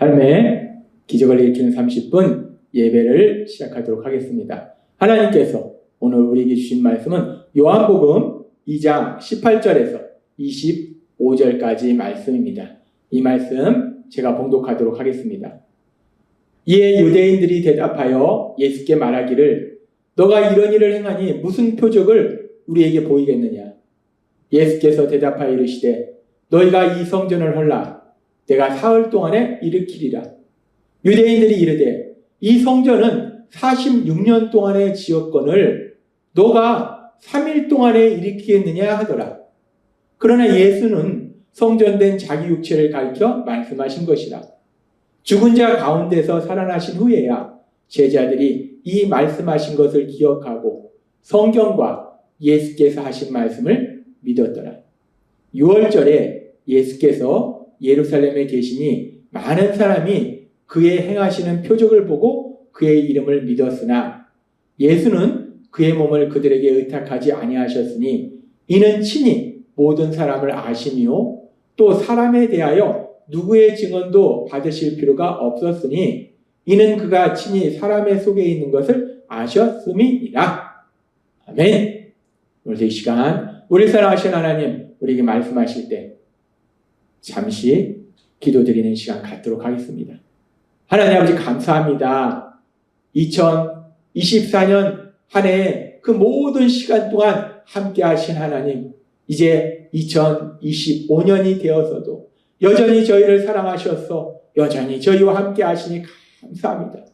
삶의 기적을 일으키는 30분 예배를 시작하도록 하겠습니다. 하나님께서 오늘 우리에게 주신 말씀은 요한복음 2장 18절에서 25절까지 말씀입니다. 이 말씀 제가 봉독하도록 하겠습니다. 이에 유대인들이 대답하여 예수께 말하기를 너가 이런 일을 행하니 무슨 표적을 우리에게 보이겠느냐? 예수께서 대답하여 이르시되 너희가 이 성전을 헐라 내가 사흘 동안에 일으키리라. 유대인들이 이르되 이 성전은 46년 동안의 지었건을 너가 3일 동안에 일으키겠느냐 하더라. 그러나 예수는 성전된 자기 육체를 가리켜 말씀하신 것이라. 죽은 자 가운데서 살아나신 후에야 제자들이 이 말씀하신 것을 기억하고 성경과 예수께서 하신 말씀을 믿었더라. 6월절에 예수께서 예루살렘에 계시니 많은 사람이 그의 행하시는 표적을 보고 그의 이름을 믿었으나 예수는 그의 몸을 그들에게 의탁하지 아니하셨으니 이는 친히 모든 사람을 아시니요 또 사람에 대하여 누구의 증언도 받으실 필요가 없었으니 이는 그가 친히 사람의 속에 있는 것을 아셨음이니라. 아멘. 오늘 이 시간 우리 사랑하신 하나님 우리에게 말씀하실 때 잠시 기도드리는 시간 갖도록 하겠습니다. 하나님 아버지 감사합니다. 2024년 한 해 그 모든 시간 동안 함께 하신 하나님, 이제 2025년이 되어서도 여전히 저희를 사랑하셔서 여전히 저희와 함께 하시니 감사합니다.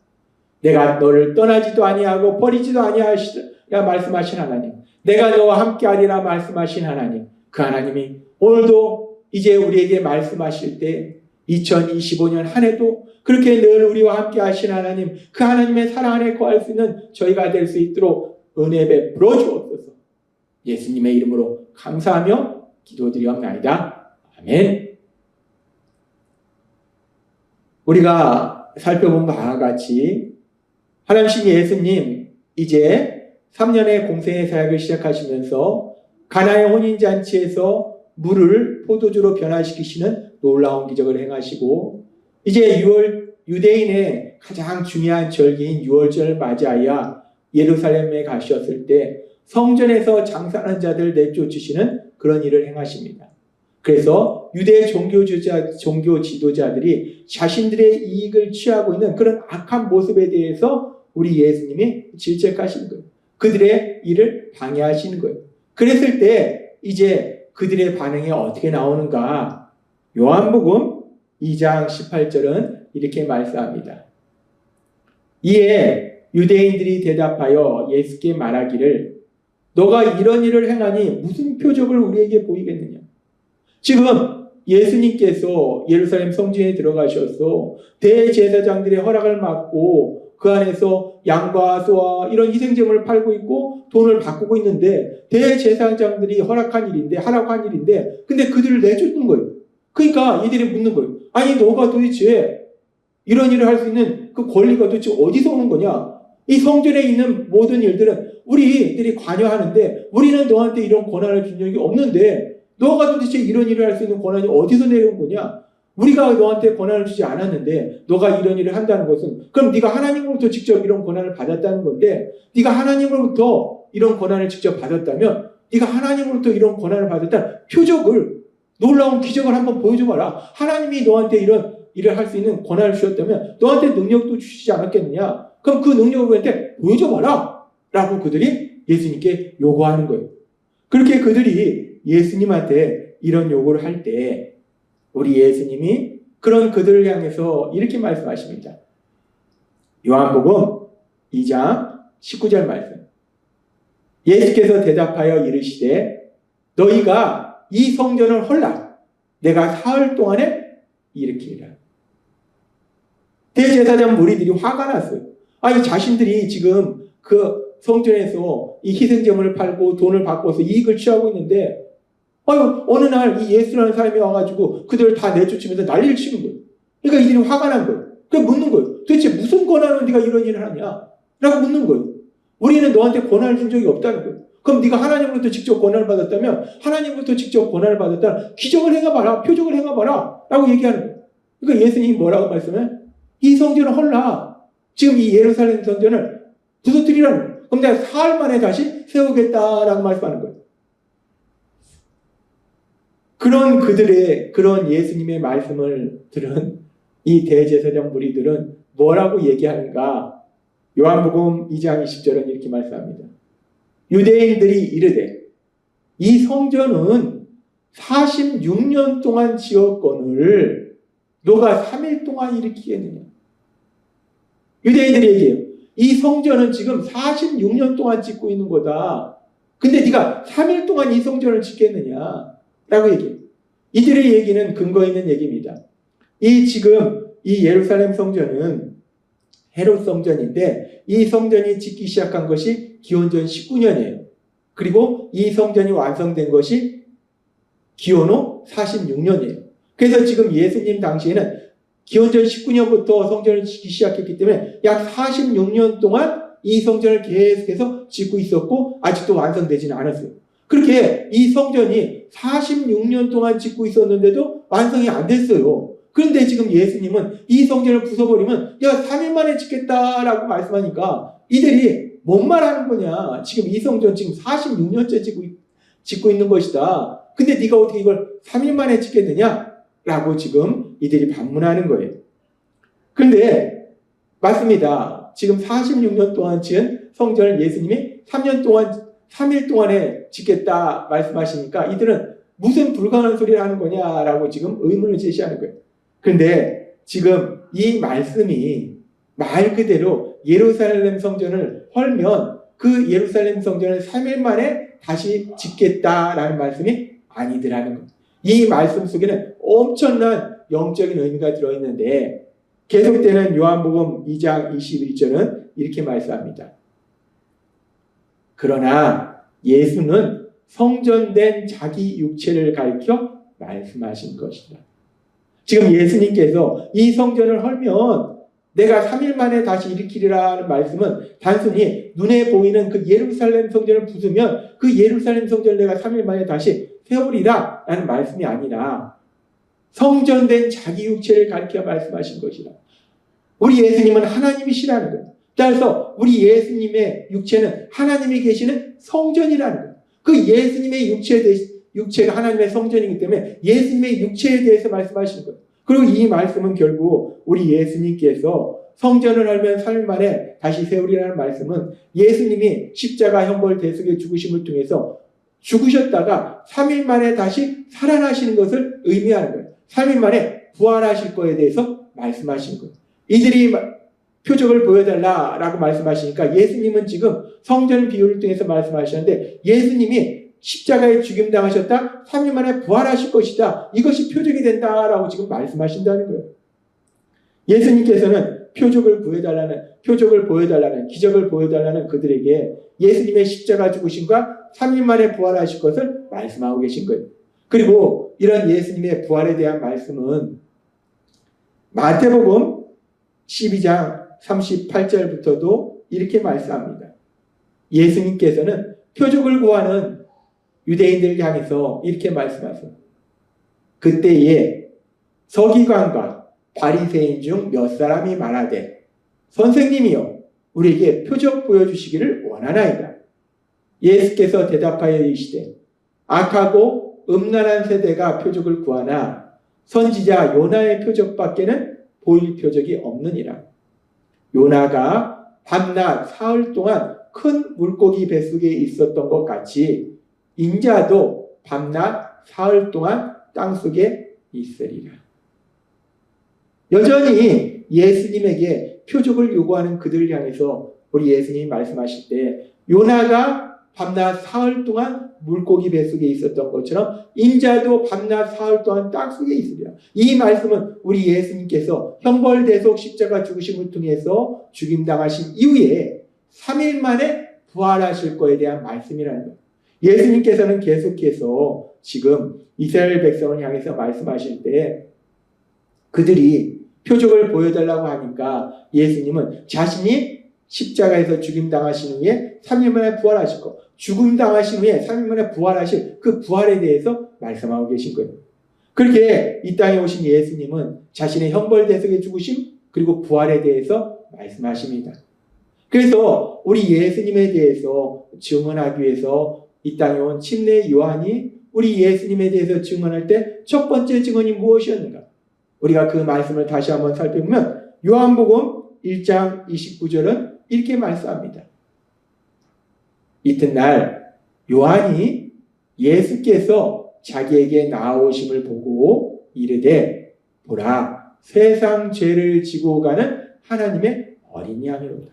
내가 너를 떠나지도 아니하고 버리지도 아니하시라 말씀하신 하나님, 내가 너와 함께 하리라 말씀하신 하나님, 그 하나님이 오늘도 이제 우리에게 말씀하실 때 2025년 한 해도 그렇게 늘 우리와 함께 하신 하나님, 그 하나님의 사랑 안에 거할 수 있는 저희가 될 수 있도록 은혜 베풀어 주옵소서. 예수님의 이름으로 감사하며 기도드리옵나이다. 아멘. 우리가 살펴본 바와 같이 하나님신 예수님 이제 3년의 공생의 사역을 시작하시면서 가나의 혼인잔치에서 물을 포도주로 변화시키시는 놀라운 기적을 행하시고 이제 유대인의 가장 중요한 절기인 6월절을 맞이하여 예루살렘에 가셨을 때 성전에서 장사하는 자들 내쫓으시는 그런 일을 행하십니다. 그래서 유대 종교 지도자들이 자신들의 이익을 취하고 있는 그런 악한 모습에 대해서 우리 예수님이 질책하시는 거예요. 그들의 일을 방해하시는 거예요. 그랬을 때 이제 그들의 반응이 어떻게 나오는가? 요한복음 2장 18절은 이렇게 말씀합니다. 이에 유대인들이 대답하여 예수께 말하기를 너가 이런 일을 행하니 무슨 표적을 우리에게 보이겠느냐? 지금 예수님께서 예루살렘 성전에 들어가셔서 대제사장들의 허락을 받고 그 안에서 양과 소와 이런 희생제물을 팔고 있고 돈을 바꾸고 있는데 대제사장들이 허락한 일인데 하라고 한 일인데 근데 그들을 내쫓는 거예요. 그러니까 이들이 묻는 거예요. 아니 너가 도대체 이런 일을 할 수 있는 그 권리가 도대체 어디서 오는 거냐? 이 성전에 있는 모든 일들은 우리들이 관여하는데 우리는 너한테 이런 권한을 준 적이 없는데 너가 도대체 이런 일을 할 수 있는 권한이 어디서 내려온 거냐? 우리가 너한테 권한을 주지 않았는데 너가 이런 일을 한다는 것은 그럼 네가 하나님으로부터 직접 이런 권한을 받았다는 건데 네가 하나님으로부터 이런 권한을 직접 받았다면 네가 하나님으로부터 이런 권한을 받았다는 표적을 놀라운 기적을 한번 보여줘봐라. 하나님이 너한테 이런 일을 할 수 있는 권한을 주셨다면 너한테 능력도 주시지 않았겠느냐? 그럼 그 능력을 우리한테 보여줘봐라 라고 그들이 예수님께 요구하는 거예요. 그렇게 그들이 예수님한테 이런 요구를 할 때 우리 예수님이 그런 그들을 향해서 이렇게 말씀하십니다. 요한복음 2장 19절 말씀. 예수께서 대답하여 이르시되 너희가 이 성전을 헐라 내가 사흘 동안에 일으키리라. 대제사장 무리들이 화가 났어요. 아니 자신들이 지금 그 성전에서 이 희생제물을 팔고 돈을 바꿔서 이익을 취하고 있는데 어느 날 이 예수라는 사람이 와가지고 그들을 다 내쫓으면서 난리를 치는 거예요. 그러니까 이들이 화가 난 거예요. 그래서 묻는 거예요. 도대체 무슨 권한으로 네가 이런 일을 하냐? 라고 묻는 거예요. 우리는 너한테 권한을 준 적이 없다는 거예요. 그럼 네가 하나님으로부터 직접 권한을 받았다면 하나님으로부터 직접 권한을 받았다면 기적을 행해봐라. 표적을 행해봐라. 라고 얘기하는 거예요. 그러니까 예수님이 뭐라고 말씀해? 이 성전을 헐라. 지금 이 예루살렘 성전을 부서뜨리라는 거예요. 그럼 내가 사흘 만에 다시 세우겠다라고 말씀하는 거예요. 그런 예수님의 말씀을 들은 이 대제사장 무리들은 뭐라고 얘기하는가? 요한복음 2장 20절은 이렇게 말씀합니다. 유대인들이 이르되 이 성전은 46년 동안 지었거늘 너가 3일 동안 일으키겠느냐? 유대인들이 얘기해요. 이 성전은 지금 46년 동안 짓고 있는 거다. 근데 네가 3일 동안 이 성전을 짓겠느냐? 라고 얘기해요. 이들의 얘기는 근거 있는 얘기입니다. 지금 이 예루살렘 성전은 헤롯 성전인데 이 성전이 짓기 시작한 것이 기원전 19년이에요. 그리고 이 성전이 완성된 것이 기원후 46년이에요. 그래서 지금 예수님 당시에는 기원전 19년부터 성전을 짓기 시작했기 때문에 약 46년 동안 이 성전을 계속해서 짓고 있었고 아직도 완성되지는 않았어요. 그렇게 이 성전이 46년 동안 짓고 있었는데도 완성이 안 됐어요. 그런데 지금 예수님은 이 성전을 부숴버리면 야 3일 만에 짓겠다라고 말씀하니까 이들이 뭔 말하는 거냐. 지금 이 성전 지금 46년째 짓고 있는 것이다. 근데 네가 어떻게 이걸 3일 만에 짓겠느냐? 라고 지금 이들이 반문하는 거예요. 그런데 맞습니다. 지금 46년 동안 지은 성전을 예수님이 3일 동안에 짓겠다 말씀하시니까 이들은 무슨 불가능한 소리를 하는 거냐라고 지금 의문을 제시하는 거예요. 그런데 지금 이 말씀이 말 그대로 예루살렘 성전을 헐면 그 예루살렘 성전을 3일 만에 다시 짓겠다라는 말씀이 아니더라는 거예요. 이 말씀 속에는 엄청난 영적인 의미가 들어있는데 계속되는 요한복음 2장 21절은 이렇게 말씀합니다. 그러나 예수는 성전된 자기 육체를 가리켜 말씀하신 것이다. 지금 예수님께서 이 성전을 헐면 내가 3일 만에 다시 일으키리라는 말씀은 단순히 눈에 보이는 그 예루살렘 성전을 부수면 그 예루살렘 성전을 내가 3일 만에 다시 세우리라 라는 말씀이 아니라 성전된 자기 육체를 가리켜 말씀하신 것이다. 우리 예수님은 하나님이시라는 거예요. 따라서 우리 예수님의 육체는 하나님이 계시는 성전이라는 거예요. 그 예수님의 육체가 하나님의 성전이기 때문에 예수님의 육체에 대해서 말씀하시는 거예요. 그리고 이 말씀은 결국 우리 예수님께서 성전을 헐면 3일 만에 다시 세우리라는 말씀은 예수님이 십자가 형벌 대속의 죽으심을 통해서 죽으셨다가 3일 만에 다시 살아나시는 것을 의미하는 거예요. 3일 만에 부활하실 거에 대해서 말씀하시는 거예요. 이들이 표적을 보여달라라고 말씀하시니까 예수님은 지금 성전 비유를 통해서 말씀하시는데 예수님이 십자가에 죽임당하셨다 3일 만에 부활하실 것이다. 이것이 표적이 된다라고 지금 말씀하신다는 거예요. 예수님께서는 표적을 보여달라는 기적을 보여달라는 그들에게 예수님의 십자가 죽으심과 3일 만에 부활하실 것을 말씀하고 계신 거예요. 그리고 이런 예수님의 부활에 대한 말씀은 마태복음 12장 38절부터도 이렇게 말씀합니다. 예수님께서는 표적을 구하는 유대인들을 향해서 이렇게 말씀하세요. 그때에 서기관과 바리새인 중 몇 사람이 말하되 선생님이여 우리에게 표적 보여주시기를 원하나이다. 예수께서 대답하여 이르시되 악하고 음란한 세대가 표적을 구하나 선지자 요나의 표적밖에는 보일 표적이 없느니라. 요나가 밤낮 사흘 동안 큰 물고기 뱃속에 있었던 것 같이 인자도 밤낮 사흘 동안 땅속에 있으리라. 여전히 예수님에게 표적을 요구하는 그들을 향해서 우리 예수님이 말씀하실 때 요나가 밤낮 사흘 동안 물고기 뱃속에 있었던 것처럼 인자도 밤낮 사흘 동안 땅속에 있으리라. 이 말씀은 우리 예수님께서 형벌대속 십자가 죽으심을 통해서 죽임당하신 이후에 3일 만에 부활하실 거에 대한 말씀이라는 거예요. 예수님께서는 계속해서 지금 이스라엘 백성을 향해서 말씀하실 때 그들이 표적을 보여달라고 하니까 예수님은 자신이 십자가에서 죽임당하신 후에 3일 만에 부활하실 것, 죽임당하신 후에 3일 만에 부활하실 그 부활에 대해서 말씀하고 계신 거예요. 그렇게 이 땅에 오신 예수님은 자신의 형벌대속의 죽으심 그리고 부활에 대해서 말씀하십니다. 그래서 우리 예수님에 대해서 증언하기 위해서 이 땅에 온 침례 요한이 우리 예수님에 대해서 증언할 때 첫 번째 증언이 무엇이었는가? 우리가 그 말씀을 다시 한번 살펴보면 요한복음 1장 29절은 이렇게 말씀합니다. 이튿날 요한이 예수께서 자기에게 나아오심을 보고 이르되 보라 세상 죄를 지고 가는 하나님의 어린 양이로다.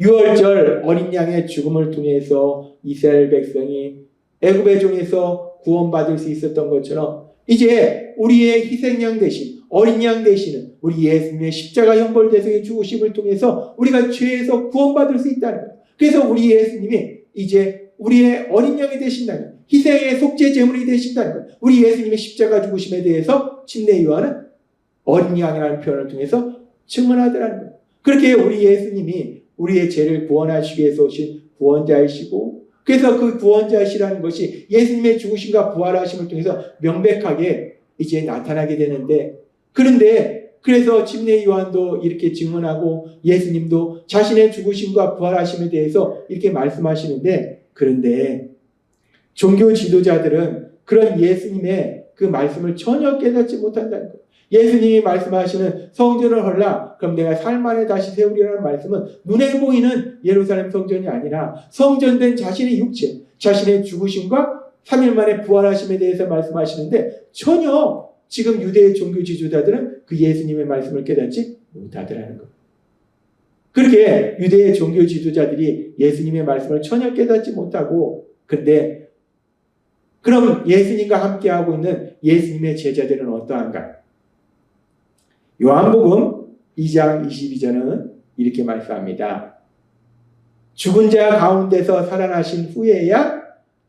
유월절 어린 양의 죽음을 통해서 이스라엘 백성이 애굽의 종에서 구원받을 수 있었던 것처럼 이제 우리의 희생양 대신 어린 양 대신은 우리 예수님의 십자가 형벌대속의 죽으심을 통해서 우리가 죄에서 구원받을 수 있다는 거예요. 그래서 우리 예수님이 이제 우리의 어린 양이 되신다는, 희생의 속죄 제물이 되신다는 거예요. 우리 예수님의 십자가 죽으심에 대해서 침례 요한은 어린 양이라는 표현을 통해서 증언하더라는 거예요. 그렇게 우리 예수님이 우리의 죄를 구원하시기 위해서 오신 구원자이시고, 그래서 그 구원자이시라는 것이 예수님의 죽으심과 부활하심을 통해서 명백하게 이제 나타나게 되는데, 그런데 그래서 침례 요한도 이렇게 증언하고 예수님도 자신의 죽으심과 부활하심에 대해서 이렇게 말씀하시는데, 그런데 종교 지도자들은 그런 예수님의 그 말씀을 전혀 깨닫지 못한다는 거예요. 예수님이 말씀하시는 성전을 헐라 그럼 내가 살 만에 다시 세우리라는 말씀은 눈에 보이는 예루살렘 성전이 아니라 성전된 자신의 육체, 자신의 죽으심과 3일 만에 부활하심에 대해서 말씀하시는데 전혀 지금 유대의 종교 지도자들은 그 예수님의 말씀을 깨닫지 못하더라는 거예요. 그렇게 유대의 종교 지도자들이 예수님의 말씀을 전혀 깨닫지 못하고, 근데 그럼 예수님과 함께하고 있는 예수님의 제자들은 어떠한가? 요한복음 2장 22절은 이렇게 말씀합니다. 죽은 자 가운데서 살아나신 후에야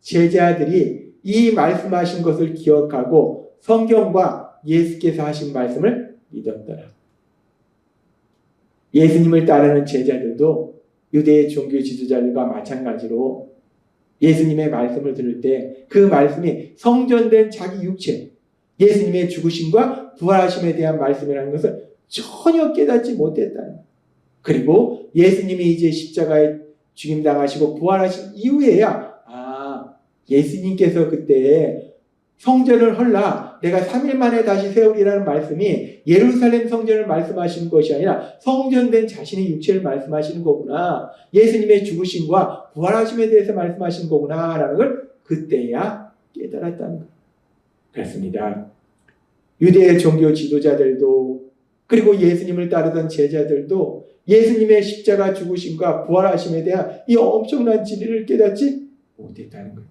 제자들이 이 말씀하신 것을 기억하고 성경과 예수께서 하신 말씀을 믿었더라. 예수님을 따르는 제자들도 유대의 종교 지도자들과 마찬가지로 예수님의 말씀을 들을 때 그 말씀이 성전된 자기 육체, 예수님의 죽으심과 부활하심에 대한 말씀이라는 것을 전혀 깨닫지 못했다는 거예요. 그리고 예수님이 이제 십자가에 죽임당하시고 부활하신 이후에야 예수님께서 그때 성전을 헐라 내가 3일 만에 다시 세우리라는 말씀이 예루살렘 성전을 말씀하시는 것이 아니라 성전된 자신의 육체를 말씀하시는 거구나, 예수님의 죽으심과 부활하심에 대해서 말씀하시는 거구나 라는 걸 그때야 깨달았다는 거예요. 그렇습니다. 유대의 종교 지도자들도 그리고 예수님을 따르던 제자들도 예수님의 십자가 죽으심과 부활하심에 대한 이 엄청난 진리를 깨닫지 못했다는 거예요.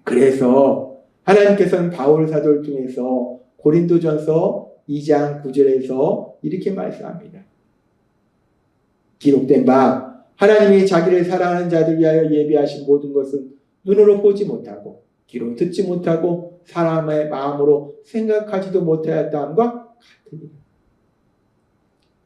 그래서 하나님께서는 바울 사도를 통해서 고린도전서 2장 9절에서 이렇게 말씀합니다. 기록된 바 하나님이 자기를 사랑하는 자들 위하여 예비하신 모든 것은 눈으로 보지 못하고 귀로 듣지 못하고 사람의 마음으로 생각하지도 못하였다함과 같으니라.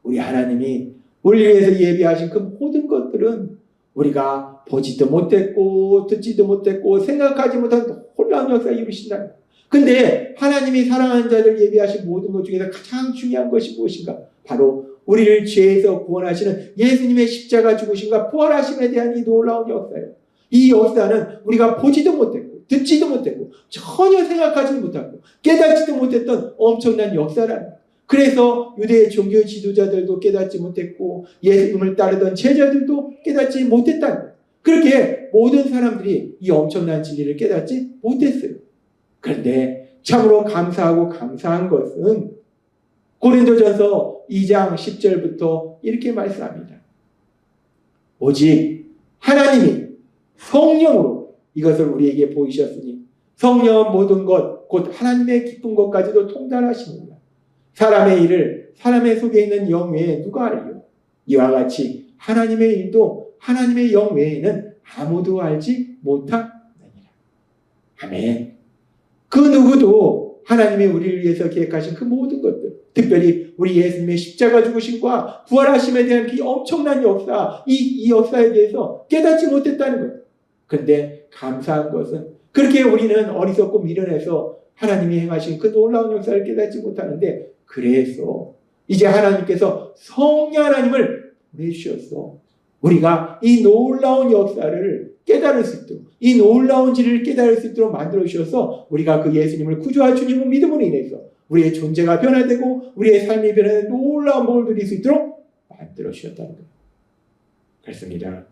우리 하나님이 우리 위해서 예비하신 그 모든 것들은 우리가 보지도 못했고 듣지도 못했고 생각하지 못한 놀라운 역사를 이루신다. 근데 하나님이 사랑하는 자들 예비하신 모든 것 중에서 가장 중요한 것이 무엇인가? 바로 우리를 죄에서 구원하시는 예수님의 십자가 죽으심과 부활하심에 대한 이 놀라운 역사예요. 이 역사는 우리가 보지도 못했고 듣지도 못했고 전혀 생각하지 못하고 깨닫지도 못했던 엄청난 역사라는 거예요. 그래서 유대의 종교 지도자들도 깨닫지 못했고 예수님을 따르던 제자들도 깨닫지 못했다는 거예요. 그렇게 모든 사람들이 이 엄청난 진리를 깨닫지 못했어요. 그런데 참으로 감사하고 감사한 것은 고린도전서 2장 10절부터 이렇게 말씀합니다. 오직 하나님이 성령으로 이것을 우리에게 보이셨으니 성령은 모든 것 곧 하나님의 기쁜 것까지도 통달하시느니라. 사람의 일을 사람의 속에 있는 영 외에 누가 알리요? 이와 같이 하나님의 일도 하나님의 영 외에는 아무도 알지 못하느니라. 아멘. 그 누구도 하나님이 우리를 위해서 계획하신 그 모든 것들, 특별히 우리 예수님의 십자가 죽으심과 부활하심에 대한 그 엄청난 역사, 이 역사에 대해서 깨닫지 못했다는 거예요. 그런데 감사한 것은 그렇게 우리는 어리석고 미련해서 하나님이 행하신 그 놀라운 역사를 깨닫지 못하는데, 그래서 이제 하나님께서 성령 하나님을 보내주셨어. 우리가 이 놀라운 역사를 깨달을 수 있도록, 이 놀라운 진리를 깨달을 수 있도록 만들어 주셔서 우리가 그 예수님을 구주와 주님을 믿음으로 인해서 우리의 존재가 변화되고 우리의 삶이 변화되는 놀라운 복을 누릴 수 있도록 만들어 주셨다는 거예요. 그렇습니다.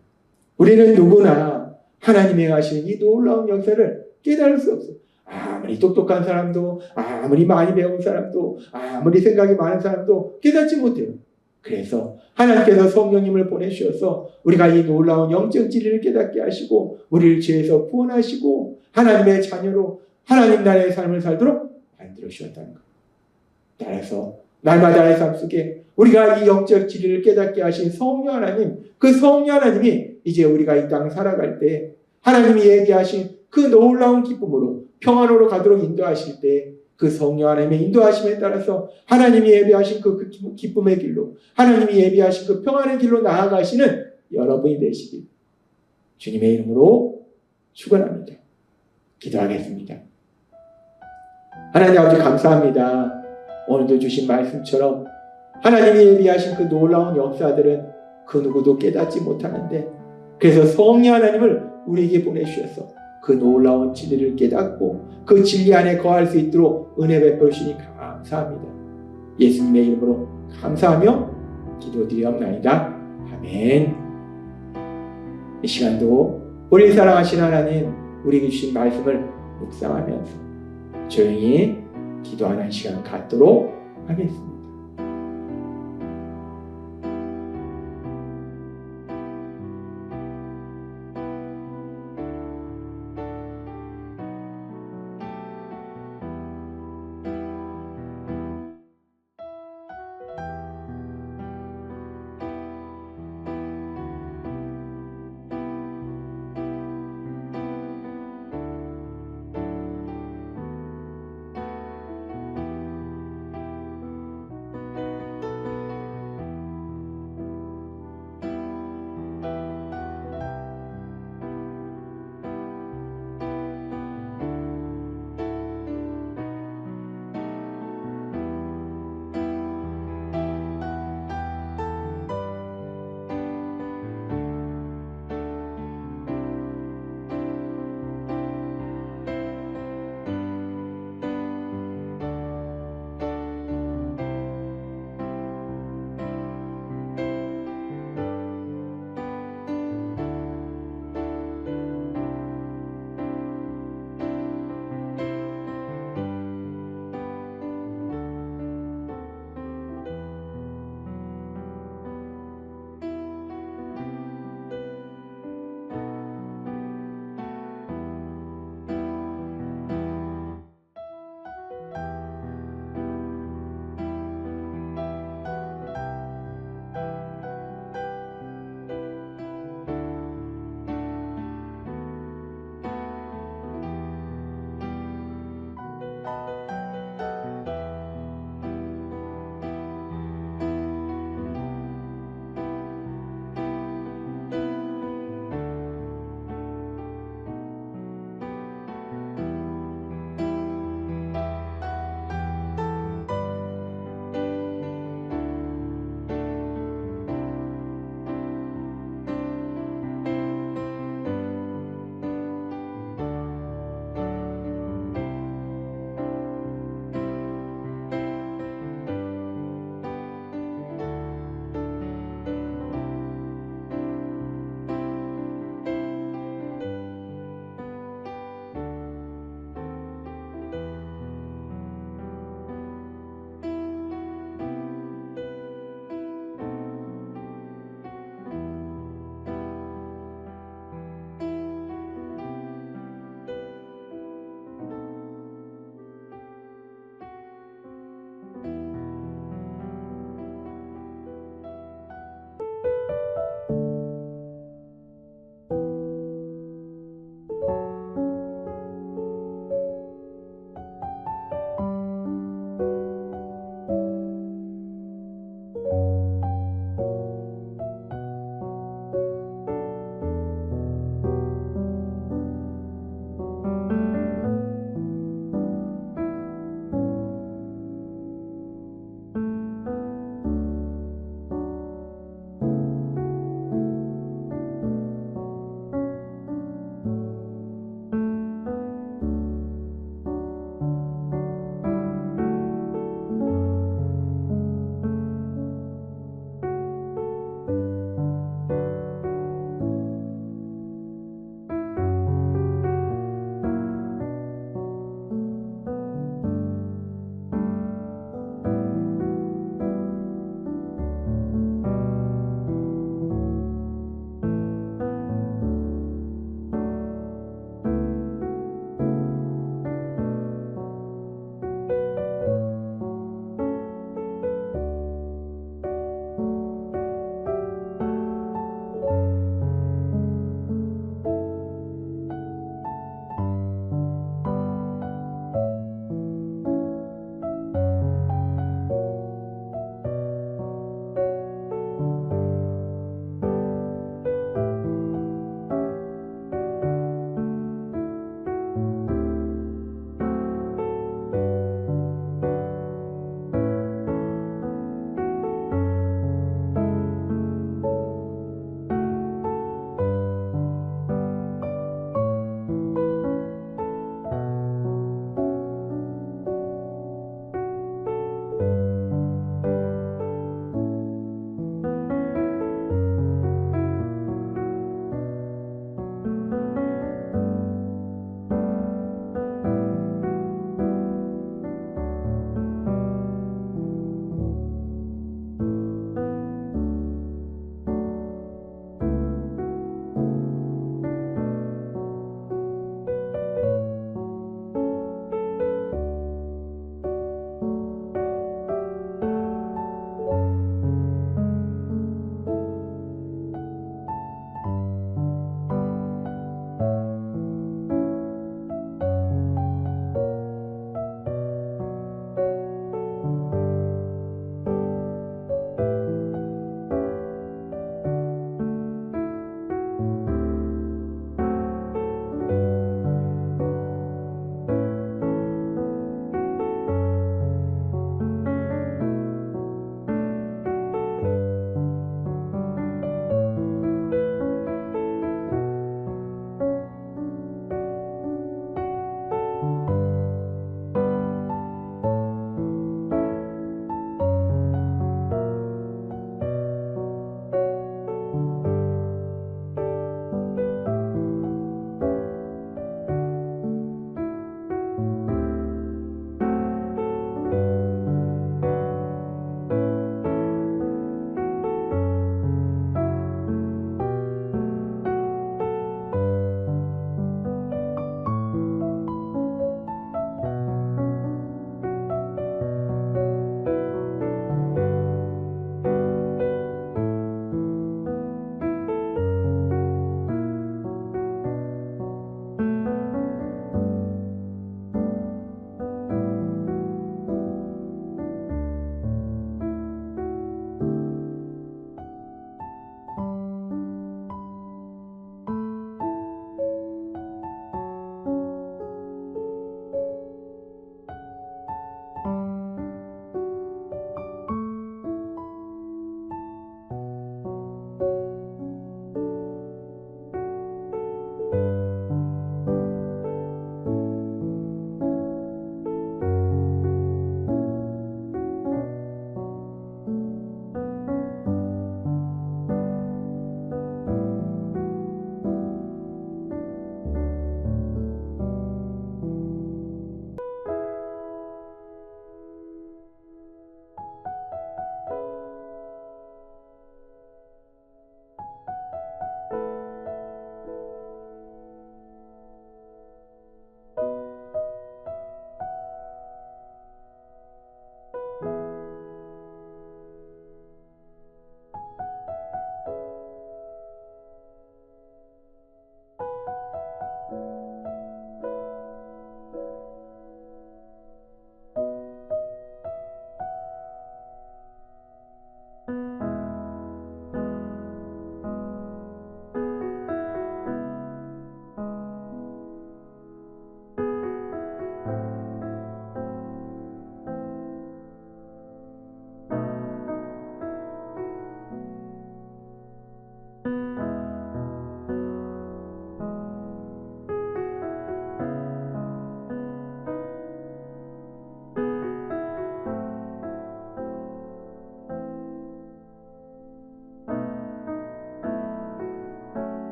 우리는 누구나 하나님이 행하시는 이 놀라운 역사를 깨달을 수 없어요. 아무리 똑똑한 사람도, 아무리 많이 배운 사람도, 아무리 생각이 많은 사람도 깨닫지 못해요. 그래서 하나님께서 성령님을 보내주셔서 우리가 이 놀라운 영적 진리를 깨닫게 하시고 우리를 죄에서 구원하시고 하나님의 자녀로 하나님 나라의 삶을 살도록 만들어 주셨다는 거예요. 따라서 날마다의 삶 속에 우리가 이 영적 진리를 깨닫게 하신 성령 하나님, 그 성령 하나님이 이제 우리가 이 땅 살아갈 때 하나님이 얘기하신 그 놀라운 기쁨으로 평안으로 가도록 인도하실 때 그 성령 하나님의 인도하심에 따라서 하나님이 예비하신 그 기쁨의 길로, 하나님이 예비하신 그 평안의 길로 나아가시는 여러분이 되시길 주님의 이름으로 축원합니다. 기도하겠습니다. 하나님 아버지 감사합니다. 오늘도 주신 말씀처럼 하나님이 예비하신 그 놀라운 역사들은 그 누구도 깨닫지 못하는데, 그래서 성령 하나님을 우리에게 보내주셔서 그 놀라운 진리를 깨닫고 그 진리 안에 거할 수 있도록 은혜 베풀어 주시니 감사합니다. 예수님의 이름으로 감사하며 기도드리옵나이다. 아멘. 이 시간도 우리 사랑하신 하나님, 우리에게 주신 말씀을 묵상하면서 조용히 기도하는 시간 갖도록 하겠습니다.